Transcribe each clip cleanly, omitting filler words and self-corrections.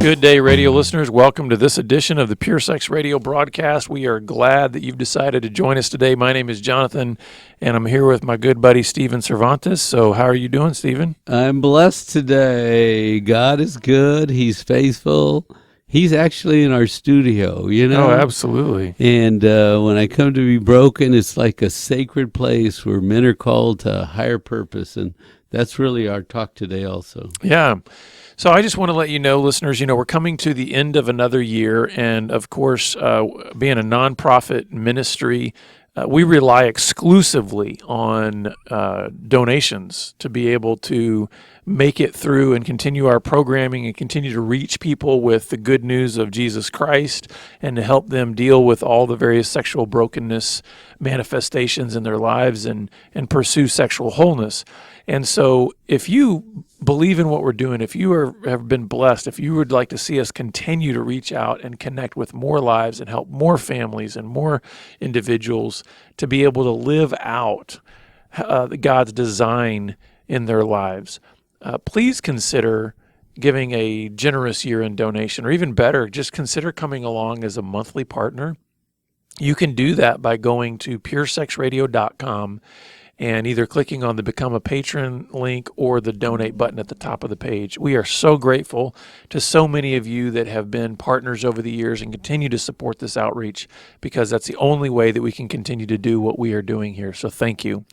Good day, radio listeners. Welcome to this edition of the Pure Sex Radio broadcast. We are glad that you've decided to join us today. My name is Jonathan, and I'm here with my good buddy, Stephen Cervantes. So how are you doing, Stephen? I'm blessed today. God is good. He's faithful. He's actually in our studio, you know? Oh, absolutely. And when I come to be broken, it's like a sacred place where men are called to a higher purpose. And that's really our talk today also. Yeah. So I just want to let you know, listeners, we're coming to the end of another year. And of course, being a nonprofit ministry, we rely exclusively on donations to be able to make it through and continue our programming and continue to reach people with the good news of Jesus Christ and to help them deal with all the various sexual brokenness manifestations in their lives and pursue sexual wholeness. And so if you believe in what we're doing, if you have been blessed, if you would like to see us continue to reach out and connect with more lives and help more families and more individuals to be able to live out God's design in their lives, please consider giving a generous year-end donation, or even better, just consider coming along as a monthly partner. You can do that by going to puresexradio.com and either clicking on the Become a Patron link or the Donate button at the top of the page. We are so grateful to so many of you that have been partners over the years and continue to support this outreach, because that's the only way that we can continue to do what we are doing here. So thank you.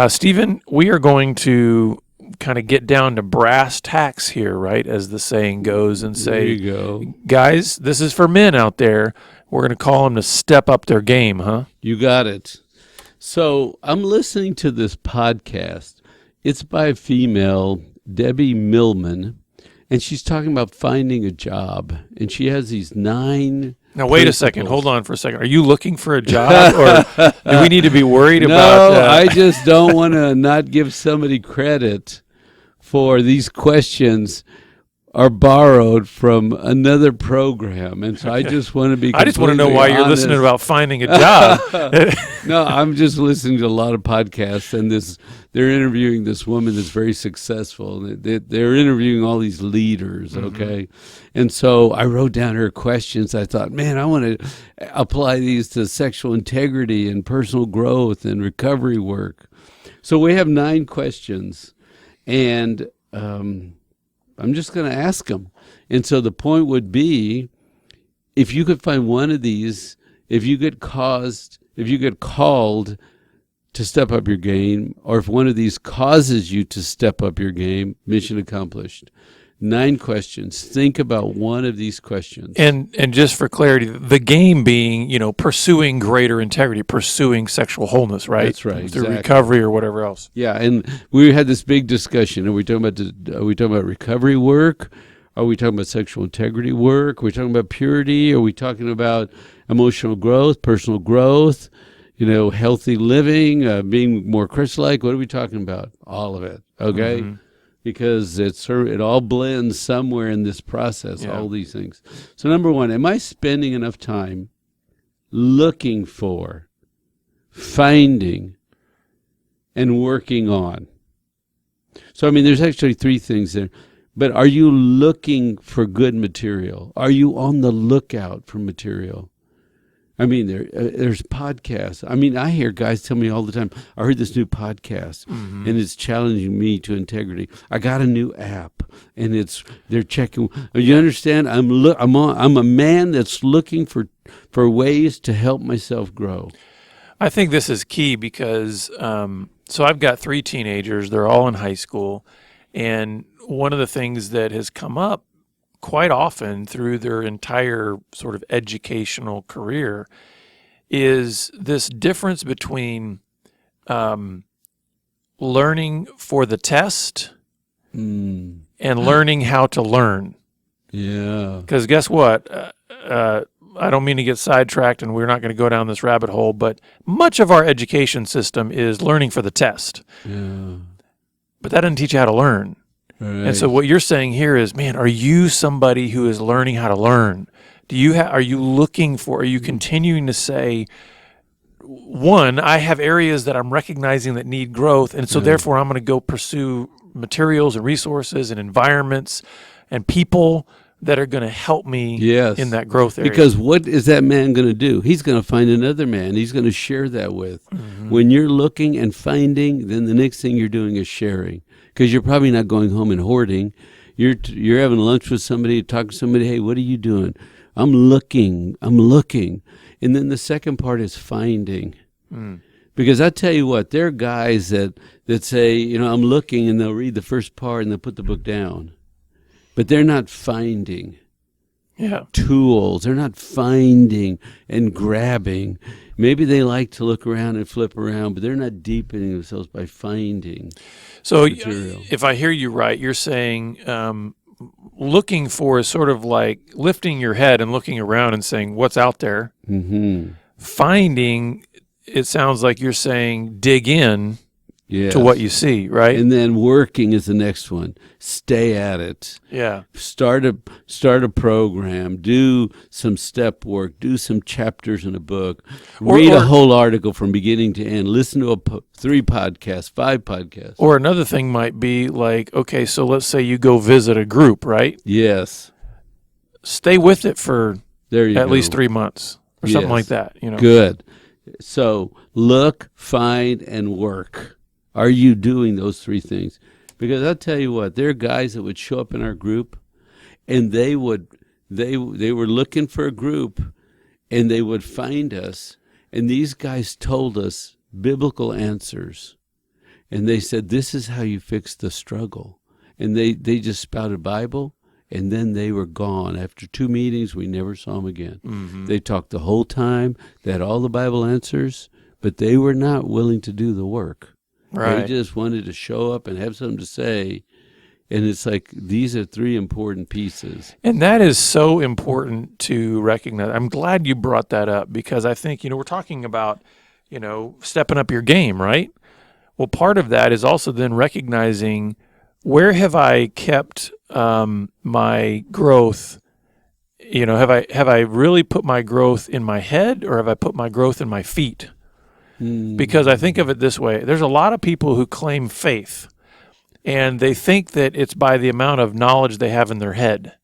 Stephen, we are going to kind of get down to brass tacks here, right, as the saying goes, and say, there you go. Guys, this is for men out there. We're going to call them to step up their game, huh? You got it. So I'm listening to this podcast. It's by a female, Debbie Millman, and she's talking about finding a job. And she has these 9 Now, wait a second. Hold on for a second. Are you looking for a job, or do we need to be worried about No, I just don't want to not give somebody credit for these questions are borrowed from another program, and so I just want to be. I just want to know why you're listening about finding a job. No, I'm just listening to a lot of podcasts, and they're interviewing this woman that's very successful. They're interviewing all these leaders, okay? And so I wrote down her questions. I thought, man, I want to apply these to sexual integrity and personal growth and recovery work. So we have 9 questions, and I'm just going to ask them. And so the point would be, if you could find one of these, if you get called to step up your game, or if one of these causes you to step up your game, mission accomplished. 9 questions. Think about one of these questions. And just for clarity, the game being, pursuing greater integrity, pursuing sexual wholeness, right? That's right. Through exactly. recovery or whatever else. Yeah, and we had this big discussion. Are we talking about recovery work? Are we talking about sexual integrity work? Are we talking about purity? Are we talking about emotional growth, personal growth, healthy living, being more Christ-like? What are we talking about? All of it, okay? Mm-hmm. Because it all blends somewhere in this process, all these things. So number 1, am I spending enough time looking for, finding, and working on? So, there's actually 3 things there. But are you looking for good material? Are you on the lookout for material? There's podcasts. I hear guys tell me all the time, I heard this new podcast, and it's challenging me to integrity. I got a new app, and they're checking. You understand? I'm a man that's looking for ways to help myself grow. I think this is key because, so I've got 3 teenagers. They're all in high school. And one of the things that has come up quite often through their entire sort of educational career is this difference between learning for the test and learning how to learn. Yeah. Because guess what? I don't mean to get sidetracked, and we're not going to go down this rabbit hole, but much of our education system is learning for the test. Yeah. But that doesn't teach you how to learn. Right. And so what you're saying here is, man, are you somebody who is learning how to learn? Are you continuing to say, 1, I have areas that I'm recognizing that need growth, and so therefore I'm going to go pursue materials and resources and environments and people that are going to help me Yes. in that growth area. Because what is that man going to do? He's going to find another man. He's going to share that with. Mm-hmm. When you're looking and finding, then the next thing you're doing is sharing. Because you're probably not going home and hoarding. You're having lunch with somebody, talking to somebody, hey, what are you doing? I'm looking. And then the second part is finding. Mm. Because I tell you what, there are guys that say, you know, I'm looking, and they'll read the first part and they'll put the book down. But they're not finding tools. They're not finding and grabbing. Maybe they like to look around and flip around, but they're not deepening themselves by finding So material. if I hear you right, you're saying looking for is sort of like lifting your head and looking around and saying, what's out there? Mm-hmm. Finding, it sounds like you're saying dig in Yes. to what you see, right? And then working is the next one. Stay at it. Yeah. Start a program. Do some step work. Do some chapters in a book. Read a whole article from beginning to end. Listen to 3 podcasts, 5 podcasts. Or another thing might be like, okay, so let's say you go visit a group, right? Yes. Stay with it for at least 3 months or something like that. You know. Good. So look, find, and work. Are you doing those 3 things? Because I'll tell you what, there are guys that would show up in our group, and they were looking for a group, and they would find us, and these guys told us biblical answers, and they said, this is how you fix the struggle, and they just spouted Bible, and then they were gone. After 2 meetings, we never saw them again. Mm-hmm. They talked the whole time. They had all the Bible answers, but they were not willing to do the work. Right. They just wanted to show up and have something to say. And it's like, these are 3 important pieces. And that is so important to recognize. I'm glad you brought that up because I think, we're talking about, stepping up your game, right? Well, part of that is also then recognizing where have I kept my growth. Have I really put my growth in my head or have I put my growth in my feet? Because I think of it this way. There's a lot of people who claim faith, and they think that it's by the amount of knowledge they have in their head.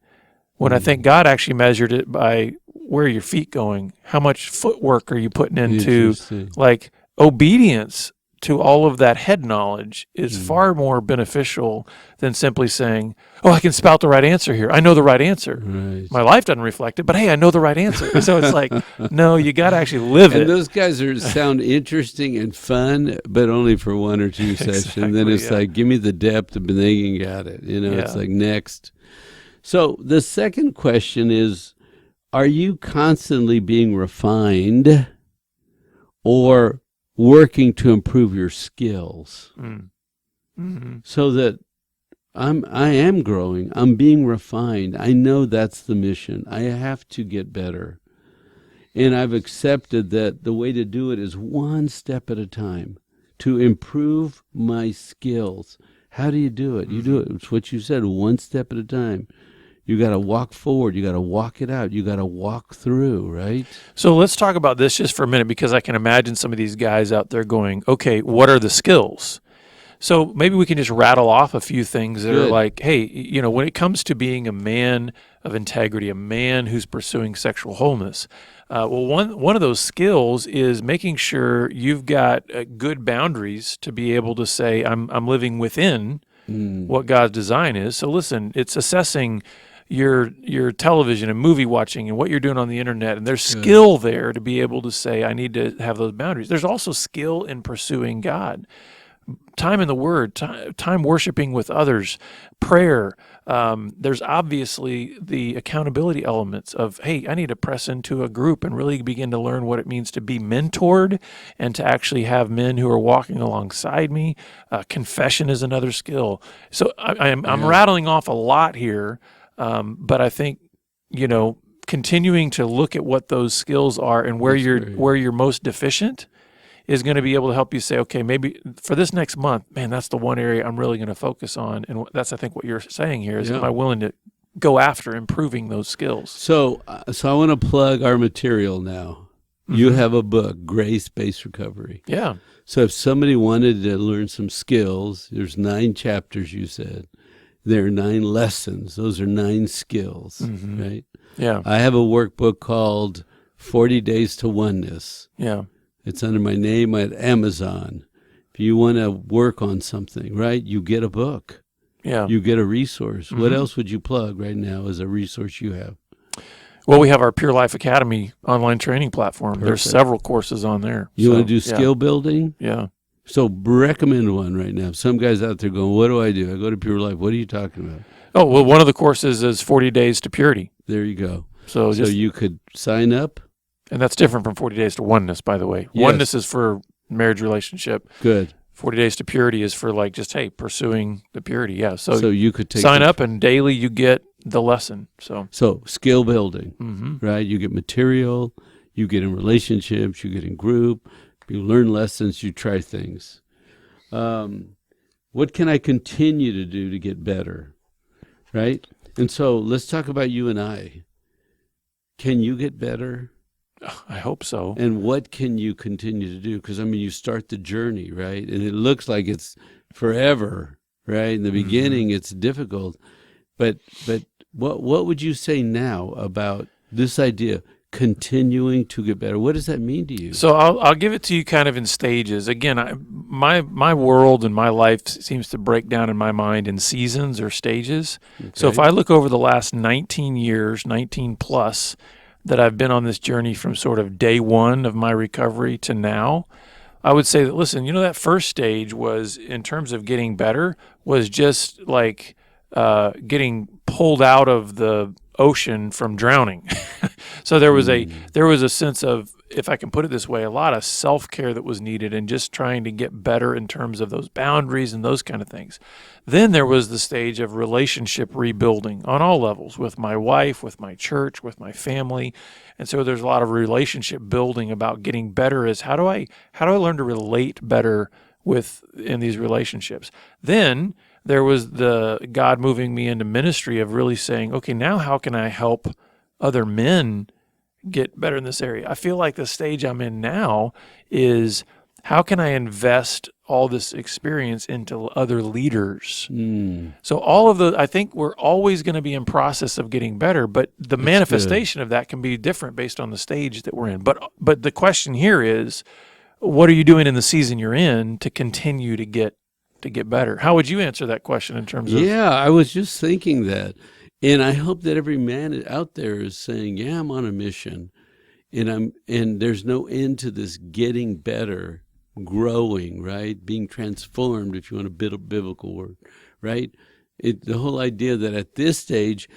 When I think God actually measured it by where are your feet going? How much footwork are you putting into, like, obedience to all of that head knowledge is far more beneficial than simply saying, oh, I can spout the right answer here. I know the right answer. Right. My life doesn't reflect it, but hey, I know the right answer. So it's like, no, you got to actually live it. And those guys sound interesting and fun, but only for 1 or 2 sessions. Exactly, Then it's like, give me the depth, and then you got it. It's like next. So the second question is, are you constantly being refined or working to improve your skills? Mm-hmm. So that I am growing. I'm being refined. I know that's the mission. I have to get better. And I've accepted that the way to do it is 1 step at a time to improve my skills. How do you do it? You do it. It's what you said, 1 step at a time. You got to walk forward. You got to walk it out. You got to walk through, right? So let's talk about this just for a minute because I can imagine some of these guys out there going, okay, what are the skills? So maybe we can just rattle off a few things that are like, hey, when it comes to being a man of integrity, a man who's pursuing sexual wholeness, one of those skills is making sure you've got good boundaries to be able to say, I'm living within what God's design is. So listen, it's assessing your television and movie watching and what you're doing on the internet, and there's skill there to be able to say, I need to have those boundaries. There's also skill in pursuing God. Time in the Word, time worshiping with others, prayer. There's obviously the accountability elements of, hey, I need to press into a group and really begin to learn what it means to be mentored and to actually have men who are walking alongside me. Confession is another skill. So I'm rattling off a lot here, but I think, continuing to look at what those skills are and where you're most deficient is going to be able to help you say, okay, maybe for this next month, man, that's the one area I'm really going to focus on. And that's, I think, what you're saying here is, am I willing to go after improving those skills? So I want to plug our material now. You have a book, Grace-Based Recovery. Yeah. So if somebody wanted to learn some skills, there's 9 chapters, you said. There are 9 lessons. Those are 9 skills, right? Yeah. I have a workbook called 40 Days to Oneness. Yeah. It's under my name at Amazon. If you want to work on something, right, you get a book. Yeah. You get a resource. What else would you plug right now as a resource you have? Well, we have our Pure Life Academy online training platform. Perfect. There's several courses on there. You want to do yeah. skill building? Yeah. So recommend one right now. Some guys out there going, what do? I go to Pure Life. What are you talking about? Oh, well, one of the courses is 40 Days to Purity. There you go. So you could sign up. And that's different from 40 Days to Oneness, by the way. Yes. Oneness is for marriage relationship. Good. 40 Days to Purity is for like just, hey, pursuing the purity. Yeah. So you could sign up and daily you get the lesson. So skill building, right? You get material, you get in relationships, you get in group, you learn lessons, you try things. What can I continue to do to get better, right? And so let's talk about you and I. Can you get better? I hope so. And what can you continue to do? Because, I mean, you start the journey, right? And it looks like it's forever, right? In the beginning, it's difficult. But what would you say now about this idea, continuing to get better? What does that mean to you? So I'll give it to you kind of in stages. Again, my world and my life seems to break down in my mind in seasons or stages. Okay. So if I look over the last 19 years, 19 plus, that I've been on this journey from sort of day one of my recovery to now, I would say that, listen, that first stage was, in terms of getting better, was just like getting pulled out of the ocean from drowning. So there was a sense of, if I can put it this way, a lot of self-care that was needed and just trying to get better in terms of those boundaries and those kind of things. Then there was the stage of relationship rebuilding on all levels, with my wife, with my church, with my family. And so there's a lot of relationship building about getting better as how do I learn to relate better in these relationships. Then there was the God moving me into ministry of really saying, okay, now how can I help other men get better in this area? I feel like the stage I'm in now is, how can I invest all this experience into other leaders? So all of I think we're always going to be in process of getting better, but the manifestation of that can be different based on the stage that we're in. But the question here is, what are you doing in the season you're in to continue to get better? How would you answer that question in terms of? Yeah, I was just thinking that. And I hope that every man out there is saying, yeah, I'm on a mission, and there's no end to this getting better, growing, right? Being transformed, if you want a biblical word, right? The whole idea that at this stage,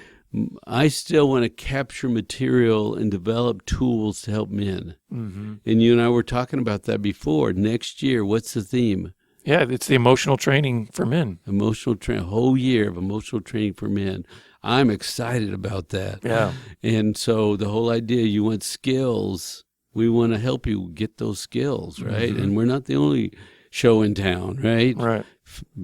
I still want to capture material and develop tools to help men. And you and I were talking about that before. Next year, what's the theme? Yeah, it's the emotional training for men. Whole year of emotional training for men. I'm excited about that. Yeah. And so the whole idea, you want skills. We want to help you get those skills, right? And we're not the only show in town, right? Right.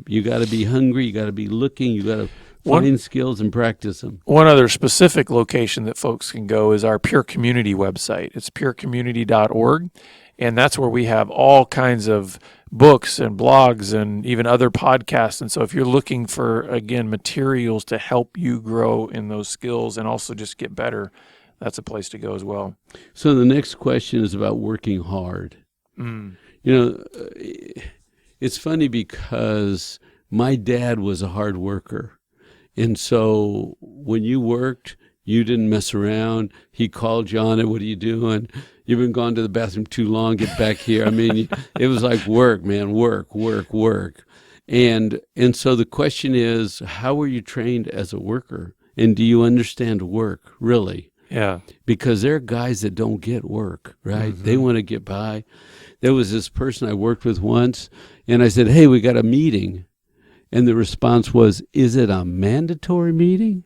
You got to be hungry. You got to be looking. You got to find skills and practice them. One other specific location that folks can go is our Pure Community website. It's purecommunity.org. And that's where we have all kinds of books and blogs and even other podcasts. And so if you're looking for, again, materials to help you grow in those skills and also just get better, that's a place to go as well. So the next question is about working hard. It's funny because my dad was a hard worker. And so when you worked, you didn't mess around. He called you on it. What are you doing? You've been gone to the bathroom too long. Get back here. I mean, it was like work, man, work. And so the question is, how were you trained as a worker? And do you understand work, really? Yeah. Because there are guys that don't get work, right? They want to get by. There was this person I worked with once, and I said, hey, we got a meeting. And the response was, is it a mandatory meeting?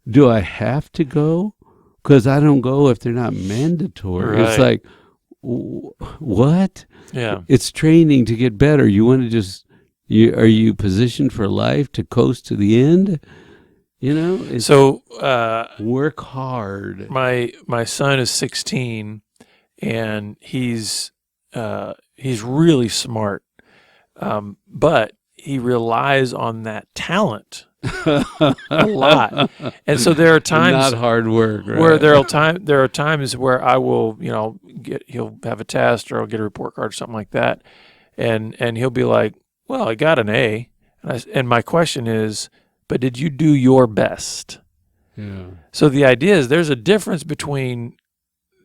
Do I have to go? Because I don't go if they're not mandatory. Right. It's like, what? Yeah. It's training to get better. You want to just, are you positioned for life to coast to the end? So work hard. My son is 16, and he's really smart, but he relies on that talent a lot. And so there are times Not hard work, right? where there are times where I will, he'll have a test or I'll get a report card or something like that, and he'll be like, "Well, I got an A," and my question is, "But did you do your best?" Yeah. So the idea is there's a difference between,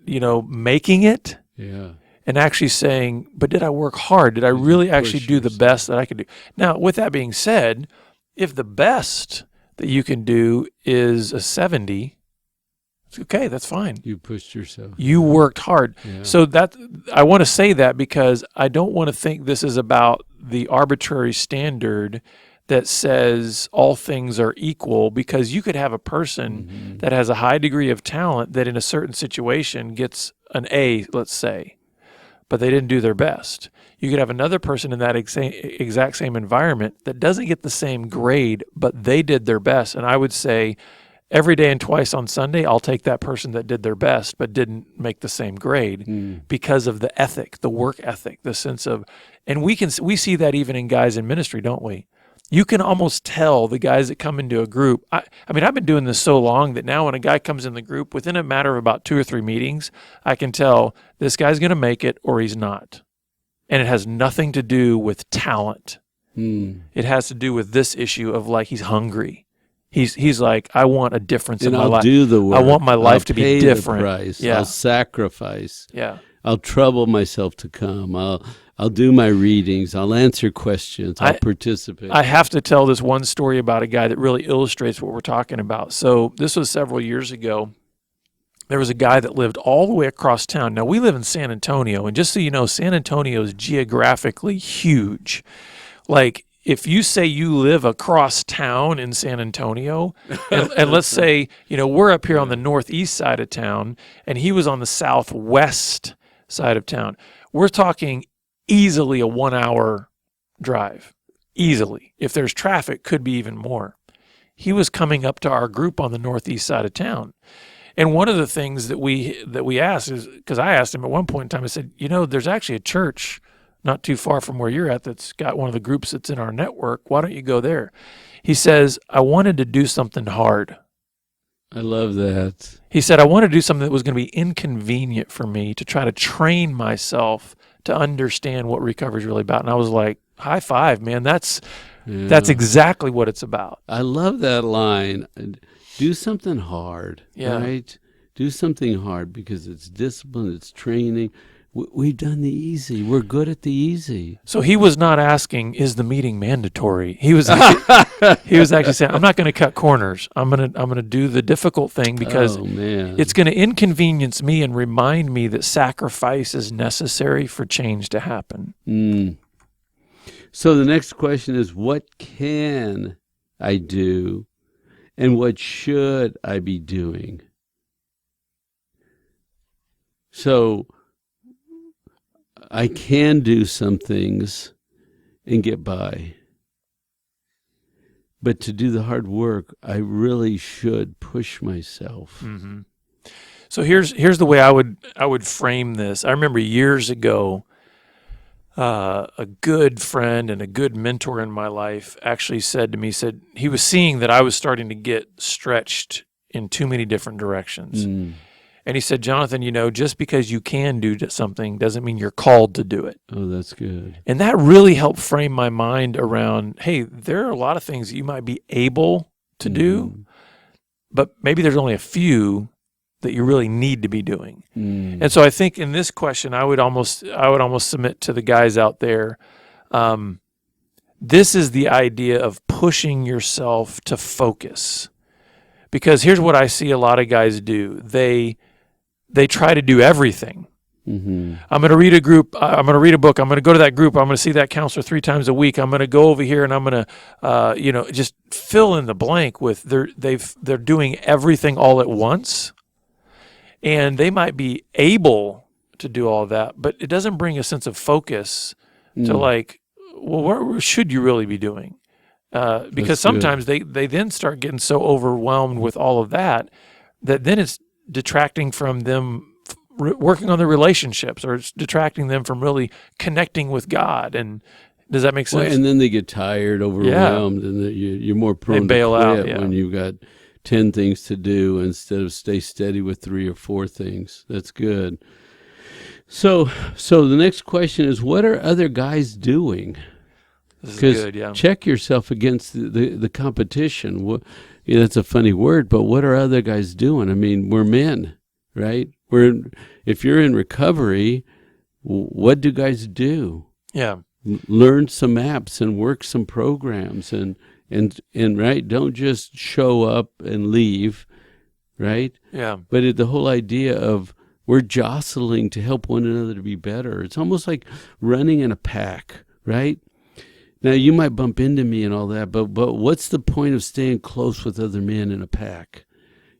making it. Yeah. And actually saying, but did I work hard? Did I really actually do the yourself? best that I could do? Now, with that being said, if the best that you can do is a 70, it's okay, that's fine. You pushed yourself. You worked hard. Yeah. So I want to say that because I don't want to think this is about the arbitrary standard that says all things are equal, because you could have a person that has a high degree of talent that in a certain situation gets an A, let's say, but they didn't do their best. You could have another person in that exact same environment that doesn't get the same grade, but they did their best. And I would say every day and twice on Sunday, I'll take that person that did their best but didn't make the same grade because of the ethic, the work ethic, the sense of, and we see that even in guys in ministry, don't we? You can almost tell the guys that come into a group. I mean, I've been doing this so long that now when a guy comes in the group, within a matter of about 2 or 3 meetings, I can tell this guy's going to make it or he's not. And it has nothing to do with talent. It has to do with this issue of like he's hungry. He's like, I want a difference in my life. I'll do the work. I want my life I'll to pay be different. The price. Yeah. I'll sacrifice. Yeah. I'll trouble myself to come. I'll do my readings. I'll answer questions. I'll participate. I have to tell this one story about a guy that really illustrates what we're talking about. So this was several years ago. There was a guy that lived all the way across town. Now, we live in San Antonio, and just so you know, San Antonio is geographically huge. Like, if you say you live across town in San Antonio, and let's say, we're up here on the northeast side of town, and he was on the southwest side of town, we're talking easily a 1-hour drive. Easily. If there's traffic, could be even more. He was coming up to our group on the northeast side of town. And one of the things that we asked is, because I asked him at one point in time, I said, there's actually a church not too far from where you're at that's got one of the groups that's in our network. Why don't you go there? He says, I wanted to do something hard. I love that. He said, I wanted to do something that was going to be inconvenient for me to try to train myself to understand what recovery is really about. And I was like, high five, man. That's exactly what it's about. I love that line. Do something hard, right? Do something hard because it's discipline, it's training. We've done the easy. We're good at the easy. So he was not asking, is the meeting mandatory? He was actually saying, I'm not going to cut corners. I'm going to do the difficult thing because it's going to inconvenience me and remind me that sacrifice is necessary for change to happen. So the next question is, what can I do and what should I be doing? So I can do some things and get by. But to do the hard work, I really should push myself. Mm-hmm. So here's the way I would frame this. I remember years ago, a good friend and a good mentor in my life actually said to me, he was seeing that I was starting to get stretched in too many different directions. And he said, Jonathan, just because you can do something doesn't mean you're called to do it. Oh, that's good. And that really helped frame my mind around, hey, there are a lot of things that you might be able to do, but maybe there's only a few that you really need to be doing. And so I think in this question, I would almost submit to the guys out there, this is the idea of pushing yourself to focus. Because here's what I see a lot of guys do. They try to do everything. I'm going to read a group. I'm going to read a book. I'm going to go to that group. I'm going to see that counselor 3 times a week. I'm going to go over here and I'm going to, just fill in the blank with they're doing everything all at once. And they might be able to do all that, but it doesn't bring a sense of focus to like, well, what should you really be doing? Because sometimes they then start getting so overwhelmed with all of that then it's detracting from them working on their relationships, or it's detracting them from really connecting with God. And Does that make Well, sense? and then they get tired, overwhelmed, and you're more prone to bail out, quit when you've got 10 things to do instead of stay steady with 3 or 4 things. That's good. So the next question is, what are other guys doing? This is good, yeah. Check yourself against the competition. That's a funny word, but what are other guys doing? I mean, we're men, right? If you're in recovery, what do guys do? Yeah. Learn some apps and work some programs and right, don't just show up and leave, right? Yeah. But the whole idea of we're jostling to help one another to be better. It's almost like running in a pack, right? Now you might bump into me and all that, but what's the point of staying close with other men in a pack?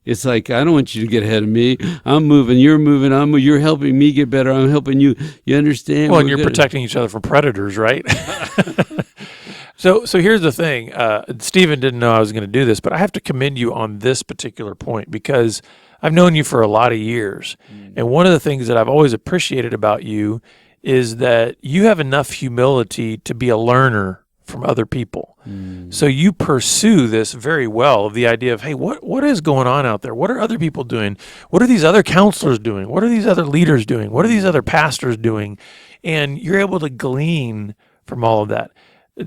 It's like, I don't want you to get ahead of me. I'm moving, you're moving, you're helping me get better, I'm helping you. You understand? Well, and you're protecting each other from predators, right? So here's the thing. Stephen didn't know I was going to do this, but I have to commend you on this particular point because I've known you for a lot of years. And one of the things that I've always appreciated about you is that you have enough humility to be a learner from other people. So you pursue this very well, of the idea of, hey, what is going on out there? What are other people doing? What are these other counselors doing? What are these other leaders doing? What are these other pastors doing? And you're able to glean from all of that.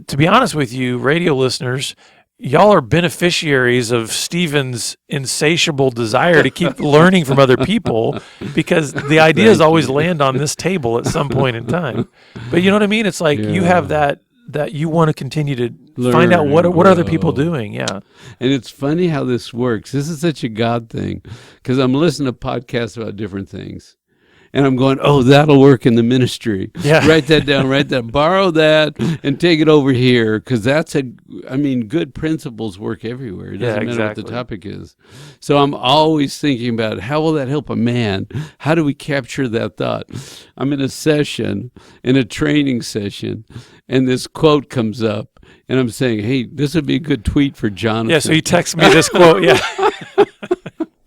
To be honest with you, radio listeners, y'all are beneficiaries of Stephen's insatiable desire to keep learning from other people, because the ideas always land on this table at some point in time. But you know what I mean? It's like you have that you want to continue to find out what are other people doing. Yeah. And it's funny how this works. This is such a God thing, because I'm listening to podcasts about different things. And I'm going, oh, that'll work in the ministry. Yeah. Write that down, borrow that, and take it over here. Because good principles work everywhere. It doesn't matter what the topic is. So I'm always thinking about, how will that help a man? How do we capture that thought? I'm in a session, in a training session, and this quote comes up. And I'm saying, hey, this would be a good tweet for Jonathan. Yeah, so he texts me this quote, yeah.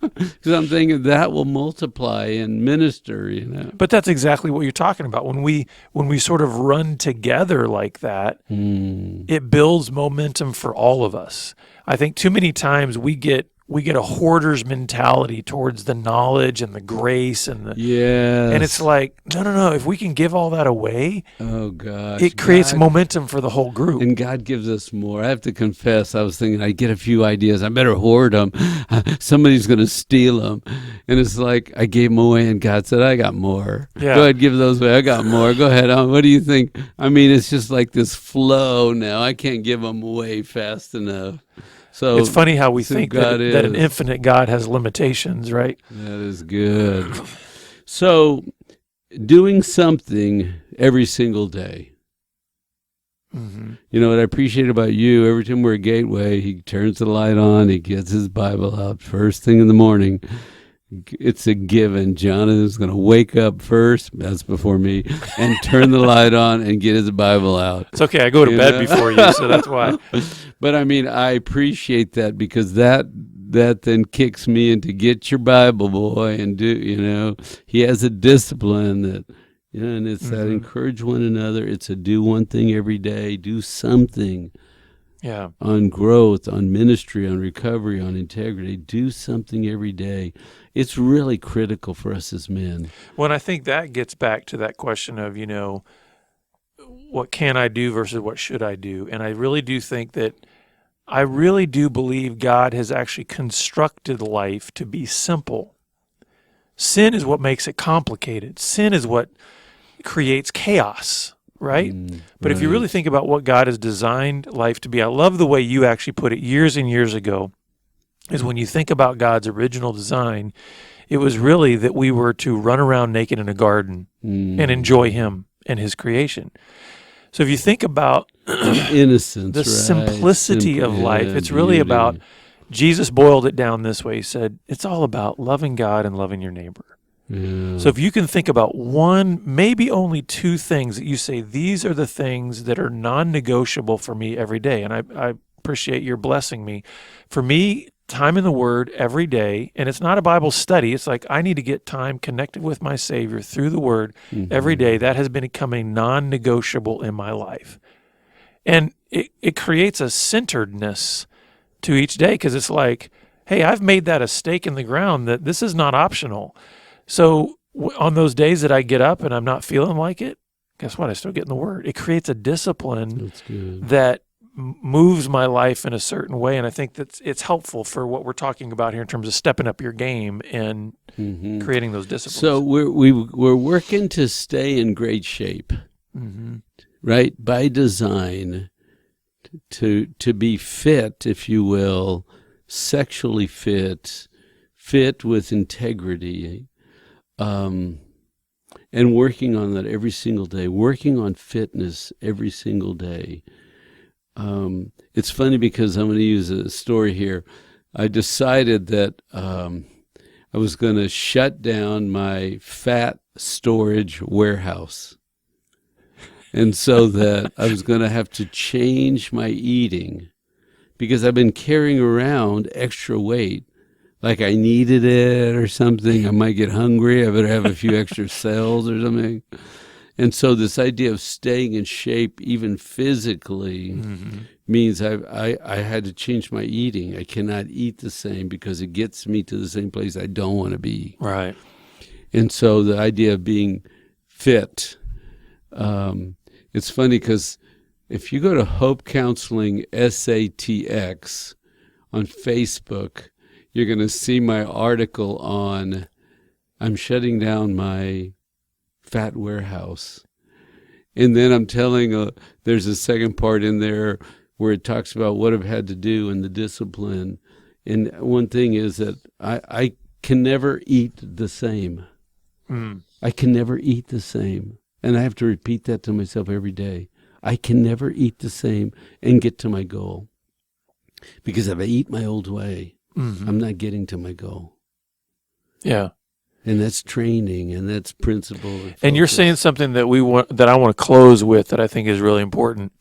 Because I'm thinking that will multiply and minister, But that's exactly what you're talking about. When we sort of run together like that, it builds momentum for all of us. I think too many times we get a hoarder's mentality towards the knowledge and the grace and and it's like, no. If we can give all that away, oh gosh, it creates momentum for the whole group. And God gives us more. I have to confess, I was thinking, I get a few ideas, I better hoard them. Somebody's going to steal them, and it's like I gave them away, and God said, I got more. Yeah. Go ahead, give those away. I got more. Go ahead. What do you think? I mean, it's just like this flow now. I can't give them away fast enough. So it's funny how we think that an infinite God has limitations, right? That is good. So doing something every single day. Mm-hmm. You know what I appreciate about you, every time we're at Gateway, he turns the light on, he gets his Bible out first thing in the morning. It's a given. Jonathan's going to wake up first, that's before me, and turn the light on and get his Bible out. It's okay. I go to bed before you, so that's why. But I mean, I appreciate that, because that then kicks me into get your Bible, boy, and do, he has a discipline that, and it's that encourage one another. It's a do one thing every day, do something. Yeah. On growth, on ministry, on recovery, on integrity. Do something every day. It's really critical for us as men. Well, and I think that gets back to that question of, what can I do versus what should I do? And I really do think that I really do believe God has actually constructed life to be simple. Sin is what makes it complicated. Sin is what creates chaos. Right? But if you really think about what God has designed life to be, I love the way you actually put it years and years ago, is when you think about God's original design, it was really that we were to run around naked in a garden and enjoy Him and His creation. So if you think about innocence, the simplicity of life, it's really about, Jesus boiled it down this way. He said, it's all about loving God and loving your neighbor. Yeah. So if you can think about one, maybe only 2 things that you say, these are the things that are non-negotiable for me every day, and I appreciate your blessing me. For me, time in the Word every day, and it's not a Bible study. It's like I need to get time connected with my Savior through the Word every day. That has been becoming non-negotiable in my life. And it creates a centeredness to each day, because it's like, hey, I've made that a stake in the ground that this is not optional. So on those days that I get up and I'm not feeling like it, guess what? I still get in the Word. It creates a discipline that moves my life in a certain way, and I think that it's helpful for what we're talking about here in terms of stepping up your game and creating those disciplines. So we're working to stay in great shape, right? By design, to be fit, if you will, sexually fit with integrity, and working on that every single day, working on fitness every single day. It's funny because I'm going to use a story here. I decided that I was going to shut down my fat storage warehouse. And so that I was going to have to change my eating, because I've been carrying around extra weight, like I needed it or something. I might get hungry. I better have a few extra cells or something. And so this idea of staying in shape, even physically, means I had to change my eating. I cannot eat the same because it gets me to the same place I don't want to be. Right. And so the idea of being fit, it's funny because if you go to Hope Counseling SATX on Facebook, you're going to see my article on I'm shutting down my fat warehouse. And then I'm telling, there's a second part in there where it talks about what I've had to do in the discipline. And one thing is that I can never eat the same. I can never eat the same. And I have to repeat that to myself every day. I can never eat the same and get to my goal. Because if I eat my old way, I'm not getting to my goal. Yeah. And that's training, and that's principle. And you're saying something that that I want to close with that I think is really important.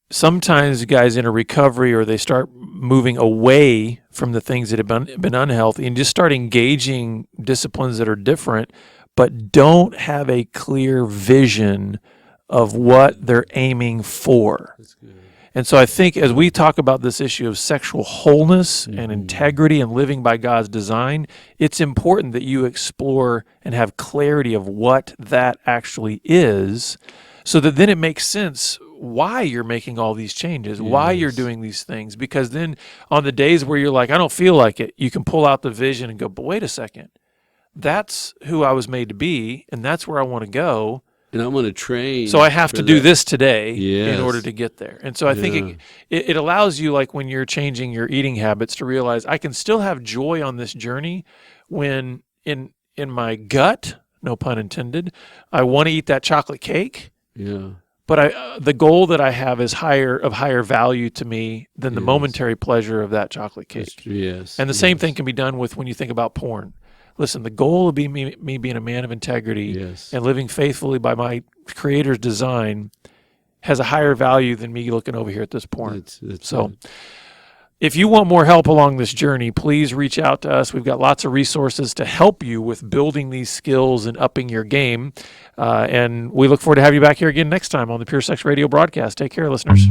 Sometimes guys enter recovery, or they start moving away from the things that have been unhealthy and just start engaging disciplines that are different, but don't have a clear vision of what they're aiming for. That's good. And so I think as we talk about this issue of sexual wholeness and integrity and living by God's design, it's important that you explore and have clarity of what that actually is, so that then it makes sense why you're making all these changes, why you're doing these things. Because then on the days where you're like, I don't feel like it, you can pull out the vision and go, but wait a second, that's who I was made to be, and that's where I want to go. And I'm going to train. So I have to do this today in order to get there. And so I think it allows you, like when you're changing your eating habits, to realize I can still have joy on this journey when in my gut, no pun intended, I want to eat that chocolate cake. Yeah. But the goal that I have is higher value to me than the momentary pleasure of that chocolate cake. Yes. And the same thing can be done with when you think about porn. Listen, the goal of me being a man of integrity and living faithfully by my Creator's design has a higher value than me looking over here at this porn. So if you want more help along this journey, please reach out to us. We've got lots of resources to help you with building these skills and upping your game. And we look forward to having you back here again next time on the Pure Sex Radio broadcast. Take care, listeners.